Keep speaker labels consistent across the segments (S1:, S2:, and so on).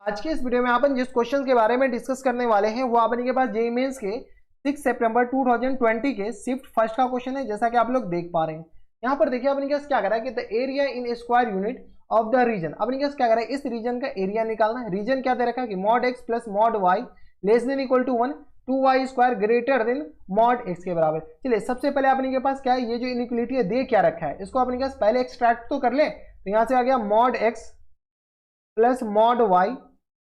S1: आज के इस वीडियो में अपन जिस क्वेश्चन के बारे में डिस्कस करने वाले हैं वो अपन के पास जेईई मेंस के 6 सितंबर 2020 के शिफ्ट फर्स्ट का क्वेश्चन है, जैसा कि आप लोग देख पा रहे हैं। यहाँ पर देखिए अपन क्या कर रहा है कि the area in square unit of the region. अपन क्या कर रहा है, इस रीजन का एरिया निकालना है। रीजन क्या दे रखा है कि mod x plus mod y less than equal to 1, 2y square greater than mod x के बराबर। चलिए सबसे पहले अपने के पास क्या है, ये जो इनइक्वलिटी है दे क्या रखा है, इसको अपने के पास पहले एक्सट्रैक्ट तो कर ले। तो यहाँ से आ गया mod x plus mod y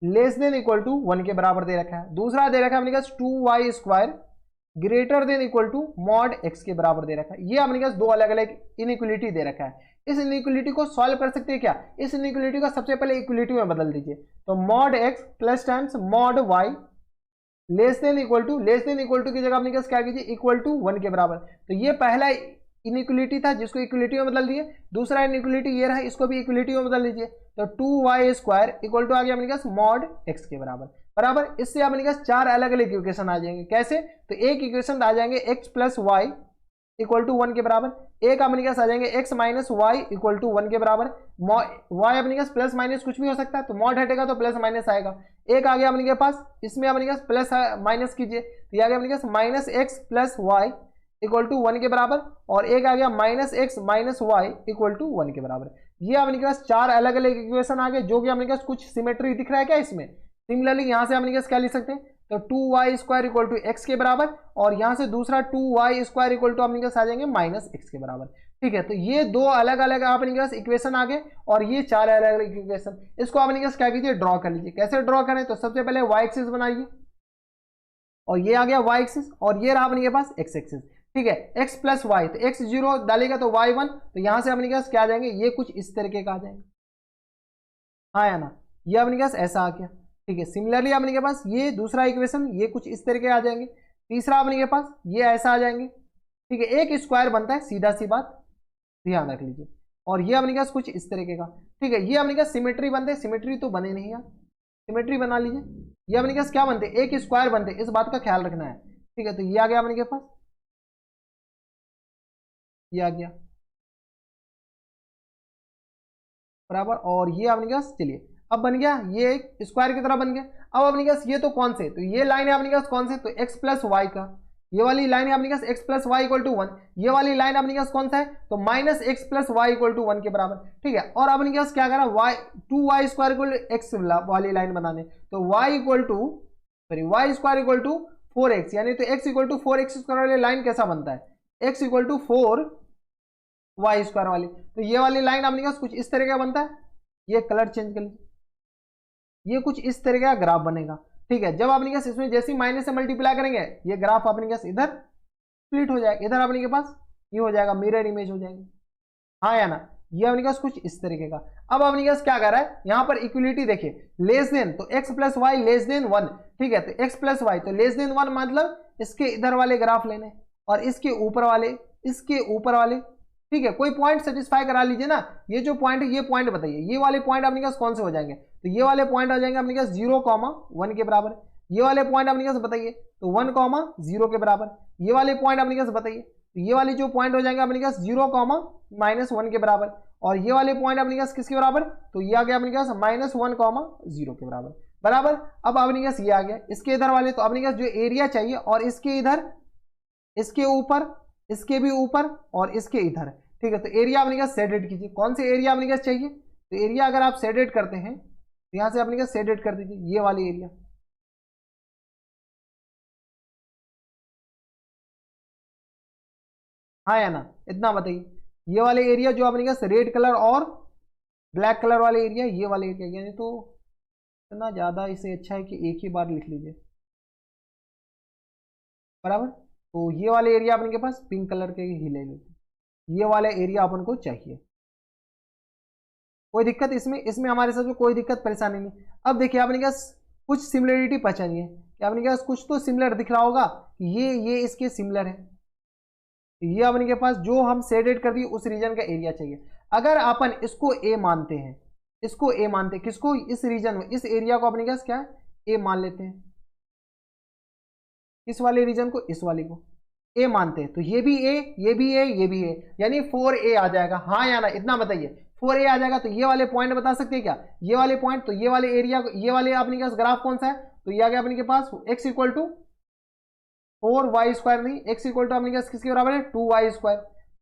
S1: less than equal to 1 के बराबर दे रखा है। दूसरा दे रखा है अपने पास 2y square greater than equal to mod x के बराबर दे रखा है। ये अपने पास दो अलग अलग इनइक्वलिटी दे रखा है। इस इनइक्वलिटी को सॉल्व कर सकते हैं क्या, इस इनइक्वलिटी को सबसे पहले इक्वलिटी में बदल दीजिए। तो mod x plus times mod y less than equal to की जगह अपने पास क्या कीजिए, इक्वल टू 1 के बराबर। तो ये पहला इनइक्वलिटी था जिसको इक्वलिटी में बदल दिए। दूसरा इनइक्वलिटी ये रहा, इसको भी इक्वलिटी में बदल लीजिए। तो 2y स्क्वायर इक्वल टू आ गया अपने पास मॉड एक्स के बराबर। इससे अपने पास चार अलग अलग इक्वेशन आ जाएंगे। कैसे, तो एक इक्वेशन आ जाएंगे x plus Y equal to 1 के बराबर, एक अपने पास आ जाएंगे x minus Y equal to 1 के बराबर। y अपने पास प्लस माइनस कुछ भी हो सकता है, तो मॉड हटेगा तो प्लस माइनस आएगा। एक आ गया अपने के पास, इसमें अपने पास प्लस माइनस कीजिए, तो ये आ गया अपने पास minus x plus Y equal to 1 के बराबर, और एक आ गया minus X minus Y equal to 1 के बराबर। ये अपने के पास चार अलग अलग इक्वेशन आ गए, जो कि अपने पास कुछ सिमेट्री दिख रहा है क्या इसमें। सिमिलरली यहाँ से अपने पास क्या लिख सकते हैं, तो 2y square equal to x के बराबर, और यहाँ से दूसरा 2y स्क्वायर इक्वल टू अपने पास आ जाएंगे माइनस एक्स के बराबर। ठीक है, तो ये दो अलग अलग अपने पास इक्वेशन आ गए, और ये चार अलग अलग इक्वेशन। इसको अपने पास क्या कीजिए, ड्रॉ कर लीजिए। कैसे ड्रॉ करें, तो सबसे पहले y एक्सिस बनाइए, और ये आ गया y एक्सिस, और ये रहा अपने पास x एक्सिस। ठीक है, x प्लस वाई, तो x 0 डालेगा तो y 1, तो यहां से अपने पास क्या आ जाएंगे, ये कुछ इस तरीके का आ जाएंगे। हाँ या ना, ये अपने पास ऐसा आ गया। ठीक है, सिमिलरली अपने के पास ये दूसरा इक्वेशन, ये कुछ इस तरीके आ जाएंगे। तीसरा अपने के पास ये ऐसा आ जाएंगे। ठीक है, एक स्क्वायर बनता है, सीधा सी बात ध्यान रख लीजिए। और ये अपने पास कुछ इस तरीके का। ठीक है, ये अपने पास सिमेट्री बनते हैं, सिमेट्री तो बने नहीं यार, सिमेट्री बना लीजिए। ये अपने पास क्या बनते हैं, एक स्क्वायर बनते हैं, इस बात का ख्याल रखना है। ठीक है, तो ये आ गया अपने के पास, ये आ गया बराबर, और ये अपने पास चलिए अब बन गया, ये एक स्क्वायर की तरह बन गया। अब अपने पास ये तो कौन से, तो ये लाइन है अपने पास कौन से, तो x प्लस वाई का, ये वाली लाइन है अपने पास x plus Y equal to 1। ये वाली लाइन अपने पास कौन सा है, तो minus x plus Y equal to 1 के बराबर। ठीक है, और अपने पास क्या करा, y 2y square equal to x वाली लाइन बनाने, तो y equal to y square equal to 4x, यानी तो x equal to 4x square वाली लाइन कैसा बनता है, x equal to 4y square वाली। तो ये वाली लाइन अपने पास कुछ इस तरह का बनता है। ये कलर चेंज कर लीजिए, ये कुछ इस तरह का ग्राफ बनेगा। ठीक है, जब अपने पास इसमें जैसे माइनस से मल्टीप्लाई करेंगे, ये ग्राफ अपने पास इधर स्प्लिट हो जाएगा, इधर अपने के पास ये हो जाएगा, मिरर इमेज हो जाएगी। हाँ या ना, ये अपने पास कुछ इस तरीके का। अब अपने पास क्या कर रहा है, यहाँ पर इक्वलिटी देखिए, लेस देन, तो x plus y less than 1। ठीक है, तो x प्लस वाई तो लेस देन 1, मतलब इसके इधर वाले ग्राफ लेने, और इसके ऊपर वाले, इसके ऊपर वाले। ठीक है, कोई पॉइंट सेटिस्फाई करा लीजिए ना। ये जो पॉइंट है, ये पॉइंट बताइए, ये वाले पॉइंट अपने पास कौन से हो जाएंगे, तो ये वाले पॉइंट आ जाएंगे अपने पास 0,1 के बराबर। ये वाले पॉइंट अपने पास बताइए, तो 1,0 के बराबर। ये वाले पॉइंट अपने पास बताइए, तो ये वाले जो पॉइंट हो जाएंगे अपने पास 0,-1 के बराबर। और ये वाले पॉइंट अपने पास किसके बराबर, तो ये आ गया अपने पास -1,0 के बराबर। अब अपने पास ये आ गया, इसके इधर वाले, तो अपने पास जो एरिया चाहिए, और इसके इधर, इसके ऊपर, इसके भी ऊपर, और इसके इधर। ठीक है, तो एरिया अपने पास सेट कीजिए, कौन से एरिया अपने पास चाहिए, तो एरिया अगर आप सेट करते हैं, तो यहां से अपने पास सेट कर दीजिए ये वाली एरिया। हाँ या ना, इतना बताइए, ये वाले एरिया जो अपने पास रेड कलर और ब्लैक कलर वाले एरिया, ये वाले एरिया, यानी तो इतना ज्यादा, इसे अच्छा है कि एक ही बार लिख लीजिए बराबर। तो ये वाले एरिया अपने के पास पिंक कलर के ही ले लेते, ये वाला एरिया अपन को चाहिए। कोई दिक्कत इसमें हमारे साथ कोई दिक्कत परेशानी नहीं। अब देखिए अपने पास कुछ सिमिलरिटी पहचानिए, कि अपने पास कुछ तो सिमिलर दिख रहा होगा, ये इसके सिमिलर है। ये अपने के पास जो हम शेडेड कर दिए उस रीजन का एरिया चाहिए। अगर अपन इसको ए मानते हैं, इसको ए मानते हैं, किसको, इस रीजन में, इस एरिया को अपने पास क्या है, ए मान लेते हैं, इस वाले रीजन को, इस वाले को ए मानते हैं, तो ये भी ए, ये भी ए, ये भी ए, यानी 4a आ जाएगा। हाँ या ना, इतना बताइए, 4a आ जाएगा। तो ये वाले पॉइंट बता सकते हैं क्या, ये वाले पॉइंट, तो ये वाले एरिया, ये वाले अपने पास ग्राफ कौन सा है, तो ये आ गया अपने के पास x इक्वल टू 4y² नहीं, x इक्वल टू अपने पास किसके बराबर है 2y²,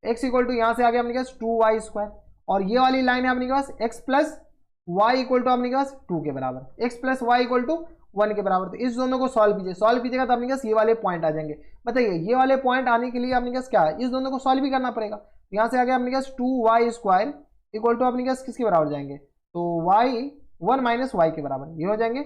S1: x इक्वल टू यहाँ से आ गया अपने पास 2y², और ये वाली लाइन है अपने पास x plus Y equal to अपने पास 2 के बराबर, x plus Y equal to 1 के बराबर। तो इस दोनों को सॉल्व कीजिए, सॉल्व कीजिएगा तो अपने पास ये वाले पॉइंट आ जाएंगे। बताइए ये वाले पॉइंट आने के लिए अपने पास क्या है, इस दोनों को सॉल्व भी करना पड़ेगा। तो यहाँ से आ गया अपने पास 2y² इक्वल टू अपने पास किसके बराबर जाएंगे, तो y 1 माइनस वाई के बराबर, ये हो जाएंगे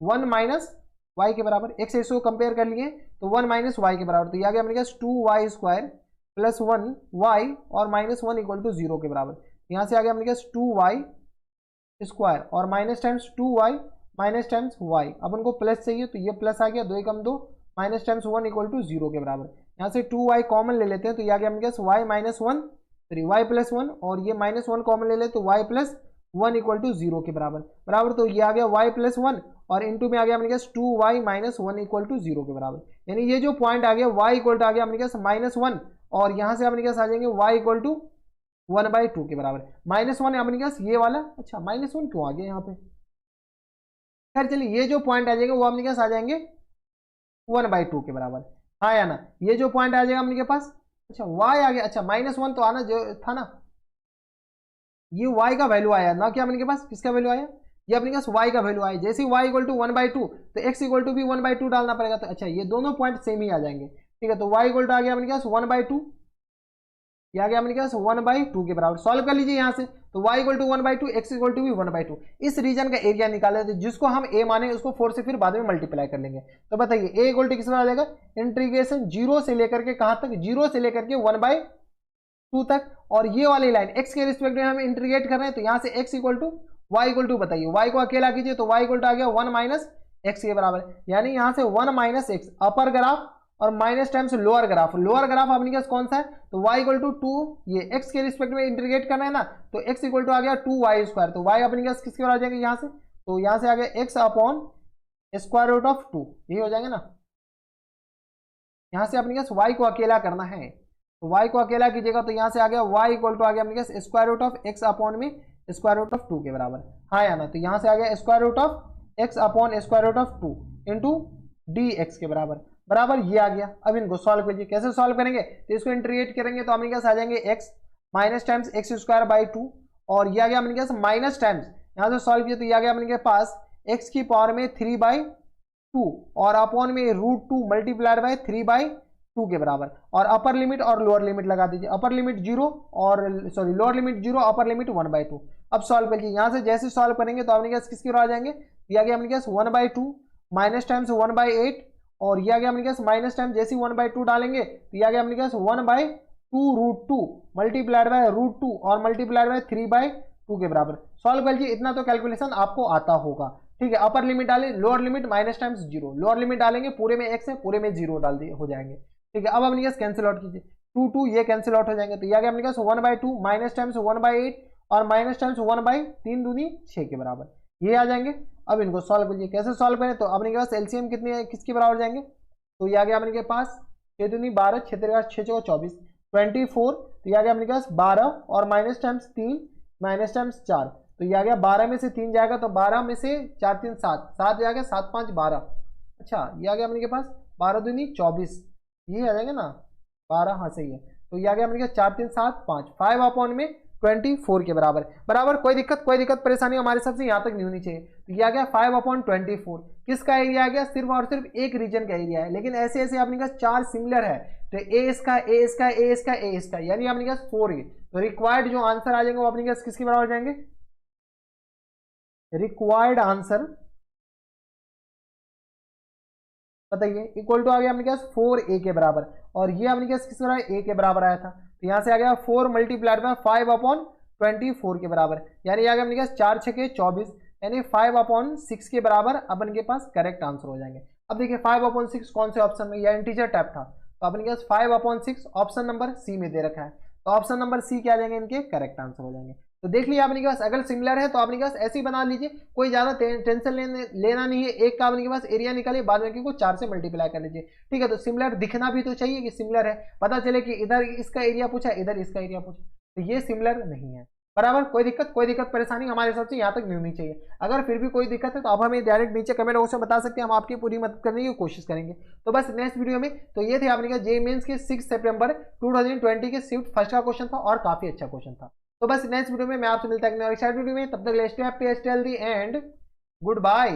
S1: 1 माइनस वाई के बराबर। एक्स इसको कंपेयर कर लिए तो 1 माइनस वाई के बराबर, तो ये आ गया अपने पास 2y² प्लस 1y और माइनस 1 इक्वल टू 0 के बराबर। यहाँ से आ गया अपने पास 2y² और minus times 2y minus times y, अब उनको प्लस चाहिए तो ये प्लस आ गया, 2 एकम 2 माइनस टाइम्स 1 इक्वल टू 0 के बराबर। यहाँ से 2y कॉमन ले लेते हैं तो ये आ गया अपने पास y माइनस 1 y प्लस 1, और ये माइनस 1 कॉमन ले ले तो y प्लस 1 इक्वल टू 0 के बराबर बराबर। तो ये आ गया y प्लस 1 और इंटू में आ गया अपने पास 2y माइनस 1 इक्वल टू 0 के बराबर। यानी ये जो पॉइंट आ गया y इक्वल टू आ गया अपने पास माइनस 1, और यहाँ से अपने पास आ जाएंगे y इक्वल टू 1/2 के बराबर। माइनस 1 अपने पास ये वाला, अच्छा माइनस 1 क्यों आ गया यहाँ पे, खैर चलिए ये जो पॉइंट आ जाएगा वो अपने पास आ जाएंगे 1/2 के बराबर, हाँ या ना। ये जो पॉइंट आ जाएगा अपने पास, अच्छा y आ गया, अच्छा माइनस 1 तो आना जो था ना, ये y का वैल्यू आया ना, क्या अपने पास किसका वैल्यू आया, ये अपने पास y का वैल्यू आया। जैसे ही y इक्वल टू 1/2 तो x इक्वल टू भी 1/2 डालना पड़ेगा। तो अच्छा ये दोनों पॉइंट सेम ही आ जाएंगे, ठीक है। तो y इक्वल टू आ गया अपने पास 1/2, ये आ गया अपने पास 1/2 के बराबर। सॉल्व कर लीजिए यहाँ से, तो y equal to 1/2, x equal to भी 1/2। इस रीजन का एरिया निकाले थे, जिसको हम a माने उसको 4 से फिर बाद में मल्टीप्लाई कर लेंगे। तो बताइए a इक्वल टू किस बराबर आ जाएगा, इंटीग्रेशन 0 से लेकर के कहाँ तक, 0 से लेकर के 1/2 तक, और ये वाली लाइन x के रिस्पेक्ट में हम इंटीग्रेट कर रहे हैं। तो यहाँ से x equal to y equal to, बताइए y को अकेला कीजिए तो y इक्वल टू आ गया 1 माइनस एक्स के बराबर, यानी यहाँ से 1 माइनस एक्स अपर ग्राफ और minus times lower graph. Lower graph अपने पास कौन सा है, तो y इक्वल टू 2, ये x के रिस्पेक्ट में इंटीग्रेट करना है ना, तो x इक्वल टू आ गया 2y²। तो y अपने पास किसके बराबर आ जाएंगे यहाँ से, तो यहाँ से आ गया x upon square root of 2, यही हो जाएंगे ना। यहाँ से अपने पास y को अकेला करना है, तो y को अकेला कीजिएगा तो यहाँ से आ गया y इक्वल टू आ गया अपने पास square root of x upon में स्क्वायर रूट ऑफ 2 के बराबर, हाँ या ना। तो यहाँ से आ गया square root of x upon square root of 2 into dx के बराबर बराबर, ये आ गया। अब इनको सॉल्व कीजिए, कैसे सॉल्व करेंगे, तो इसको इंटीग्रेट करेंगे तो अपने पास आ जाएंगे x माइनस टाइम्स x²/2, और ये आ गया अपने पास माइनस टाइम्स, यहाँ से सॉल्व किया तो ये आ गया अपने पास x की पावर में 3/2 और अपॉन में √2 मल्टीप्लाइड बाय 3/2 के बराबर, और अपर लिमिट और लोअर लिमिट लगा दीजिए, अपर लिमिट 0 और sorry lower limit 0, upper limit 1/2। अब सॉल्व करिए, यहाँ से जैसे सॉल्व करेंगे तो अपने पास किसके बराबर आ जाएंगे, ये आ गया अपने पास 1/2 माइनस टाइम्स 1/8, और ये आ गया अपने पास माइनस टाइम, जैसे 1/2 डालेंगे तो ये आ गया अपने पास 1/2 मल्टीप्लाइड बाय √2 और मल्टीप्लाइड बाय 3/2 के बराबर। सॉल्व कर लीजिए, इतना तो कैलकुलेशन आपको आता होगा, ठीक है। अपर लिमिट डालें, lower limit minus times 0, lower limit डालेंगे पूरे में x है, पूरे में 0 डाल दिए हो जाएंगे, ठीक है। अब अपने पास कैंसिल आउट कीजिए, 2 ये कैंसिल आउट हो जाएंगे, तो ये आ गया अपने पास 1/2 माइनस टाइम्स 1/8 और माइनस टाइम्स 1/3 दूनी 6 के बराबर, ये आ जाएंगे। अब इनको सॉल्व करिए, कैसे सॉल्व करें, तो अपने के पास एलसीएम कितनी है, किसके बराबर जाएंगे, तो ये आ गया अपने के पास 6 दूनी 12, 6 6 24 24, तो ये आ गया अपने के पास 12 और माइनस टाइम्स 3 माइनस टाइम्स 4, तो ये आ गया 12 में से 3 जाएगा तो 12 में से 4 3 7 7 जाएगा 7 5 12, अच्छा ये आ गया अपने के पास 12 दूनी 24, ये आ जाएगा ना 12, हाँ सही है। तो ये आ गया अपने के 4 3 7 5 5 अपॉन में 24 के बराबर बराबर। कोई दिक्कत परेशानी हमारे सबसे यहाँ तक नहीं होनी चाहिए। तो ये आ गया 5/24, किसका एरिया आ गया, सिर्फ और सिर्फ एक रीजन का एरिया है, लेकिन ऐसे ऐसे अपने पास 4 सिमिलर है, तो ए इसका ए इसका ए इसका ए इसका, यानी अपने पास 4 है। तो रिक्वायर्ड जो आंसर आ जाएंगे वो अपने पास किसके बराबर जाएंगे, रिक्वायर्ड आंसर बताइए इक्वल टू आ गया अपने पास 4a के बराबर, और ये अपने पास किस बराबर a के बराबर आया था, तो यहाँ से आ गया 4 मल्टीप्लाइड बाय 5/24 के बराबर, यानी आ गया अपने पास 4 6 24, यानी 5/6 के बराबर अपन के पास करेक्ट आंसर हो जाएंगे। अब देखिए 5/6 कौन से ऑप्शन में, या इंटीजर टाइप था, तो अपने पास 5/6 ऑप्शन नंबर सी में दे रखा है, तो ऑप्शन नंबर सी क्या आ जाएंगे, इनके करेक्ट आंसर हो जाएंगे। तो देख लिया आपने के पास, अगर सिमिलर है तो आपने के पास ऐसे ही बना लीजिए, कोई ज्यादा टेंशन लेना नहीं है, एक का आपने के पास एरिया निकालिए, बाद में को 4 से मल्टीप्लाई कर लीजिए, ठीक है। तो सिमिलर दिखना भी तो चाहिए कि सिमिलर है, पता चले कि इधर इसका एरिया पूछा इधर इसका एरिया पूछा, तो ये सिमिलर नहीं है। बराबर। कोई दिक्कत परेशानी हमारे हिसाब से यहाँ तक नहीं होनी चाहिए। अगर फिर भी कोई दिक्कत है तो आप हमें डायरेक्ट नीचे कमेंट बॉक्स में बता सकते हैं, हम आपकी पूरी मदद करने की कोशिश करेंगे। तो बस नेक्स्ट वीडियो में तो ये थे आपने जेईई मेंस के 6 सितंबर 2020 के शिफ्ट फर्स्ट का क्वेश्चन था और काफी अच्छा क्वेश्चन था। तो बस नेक्स्ट वीडियो में मैं आपसे मिलता है वीडियो में, तब तक stay happy, stay healthy and good bye.